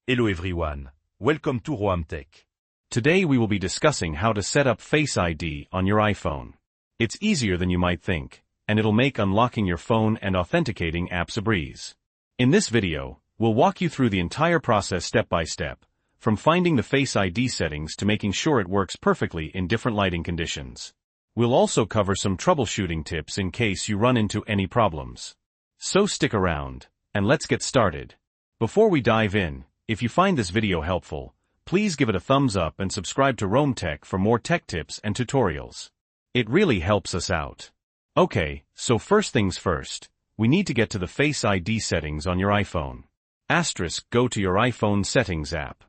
Hello everyone, welcome to Roam Tech. Today we will be discussing how to set up Face ID on your iPhone. It's easier than you might think, and it'll make unlocking your phone and authenticating apps a breeze. In this video, we'll walk you through the entire process step by step, from finding the Face ID settings to making sure it works perfectly in different lighting conditions. We'll also cover some troubleshooting tips in case you run into any problems. So stick around, and let's get started. Before we dive in, if you find this video helpful, please give it a thumbs up and subscribe to Roam Tech for more tech tips and tutorials. It really helps us out. Okay, so first things first, we need to get to the Face ID settings on your iPhone. Go to your iPhone settings app.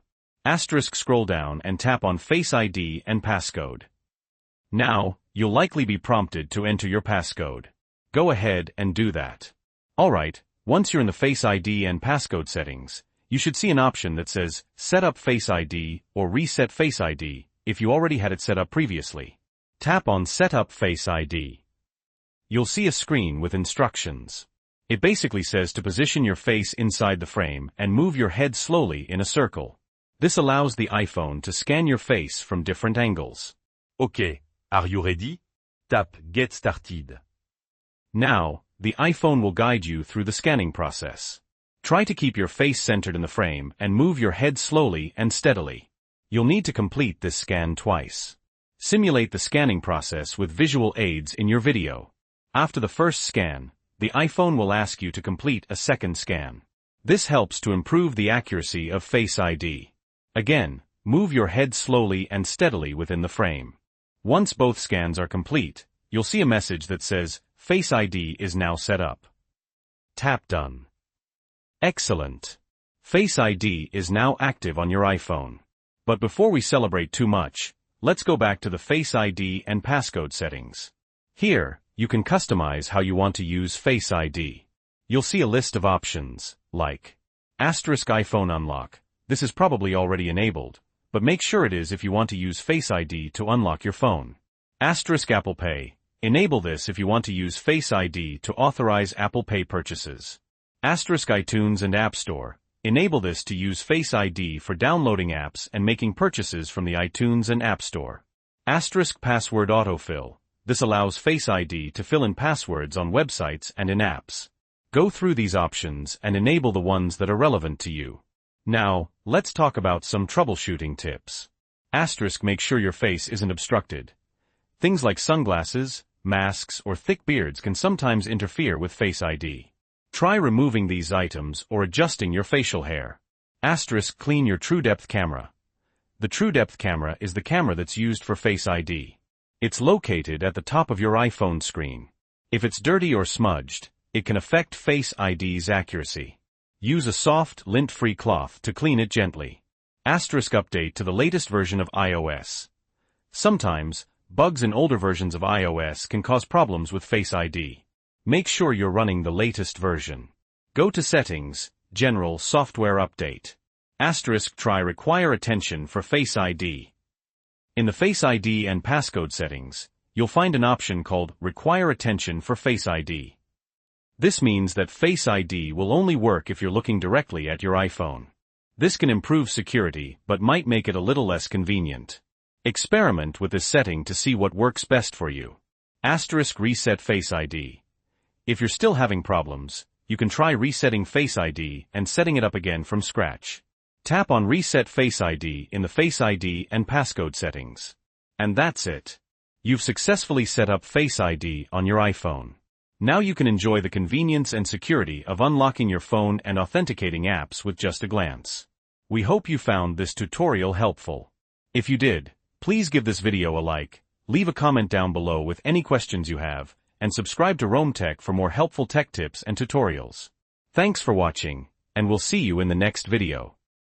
Scroll down and tap on Face ID and passcode. Now, you'll likely be prompted to enter your passcode. Go ahead and do that. Alright, once you're in the Face ID and passcode settings, you should see an option that says, Set up Face ID or Reset Face ID, if you already had it set up previously. Tap on Set up Face ID. You'll see a screen with instructions. It basically says to position your face inside the frame and move your head slowly in a circle. This allows the iPhone to scan your face from different angles. Okay, are you ready? Tap Get Started. Now, the iPhone will guide you through the scanning process. Try to keep your face centered in the frame and move your head slowly and steadily. You'll need to complete this scan twice. Simulate the scanning process with visual aids in your video. After the first scan, the iPhone will ask you to complete a second scan. This helps to improve the accuracy of Face ID. Again, move your head slowly and steadily within the frame. Once both scans are complete, you'll see a message that says, Face ID is now set up. Tap Done. Excellent. Face ID is now active on your iPhone. But before we celebrate too much, let's go back to the Face ID and passcode settings. Here, you can customize how you want to use Face ID. You'll see a list of options, like iPhone Unlock. This is probably already enabled, but make sure it is if you want to use Face ID to unlock your phone. Apple Pay. Enable this if you want to use Face ID to authorize Apple Pay purchases. iTunes and App Store. Enable this to use Face ID for downloading apps and making purchases from the iTunes and App Store. Password autofill. This allows Face ID to fill in passwords on websites and in apps. Go through these options and enable the ones that are relevant to you. Now, let's talk about some troubleshooting tips. Make sure your face isn't obstructed. Things like sunglasses, masks, or thick beards can sometimes interfere with Face ID. Try removing these items or adjusting your facial hair. Clean your True Depth camera. The True Depth camera is the camera that's used for Face ID. It's located at the top of your iPhone screen. If it's dirty or smudged, it can affect Face ID's accuracy. Use a soft, lint-free cloth to clean it gently. Update to the latest version of iOS. Sometimes, bugs in older versions of iOS can cause problems with Face ID. Make sure you're running the latest version. Go to Settings, General Software Update. Try Require Attention for Face ID. In the Face ID and passcode settings, you'll find an option called Require Attention for Face ID. This means that Face ID will only work if you're looking directly at your iPhone. This can improve security but might make it a little less convenient. Experiment with this setting to see what works best for you. Reset Face ID. If you're still having problems, you can try resetting Face ID and setting it up again from scratch. Tap on Reset Face ID in the Face ID and passcode settings. And that's it. You've successfully set up Face ID on your iPhone. Now you can enjoy the convenience and security of unlocking your phone and authenticating apps with just a glance. We hope you found this tutorial helpful. If you did, please give this video a like, leave a comment down below with any questions you have, and subscribe to Roam Tech for more helpful tech tips and tutorials. Thanks for watching, and we'll see you in the next video.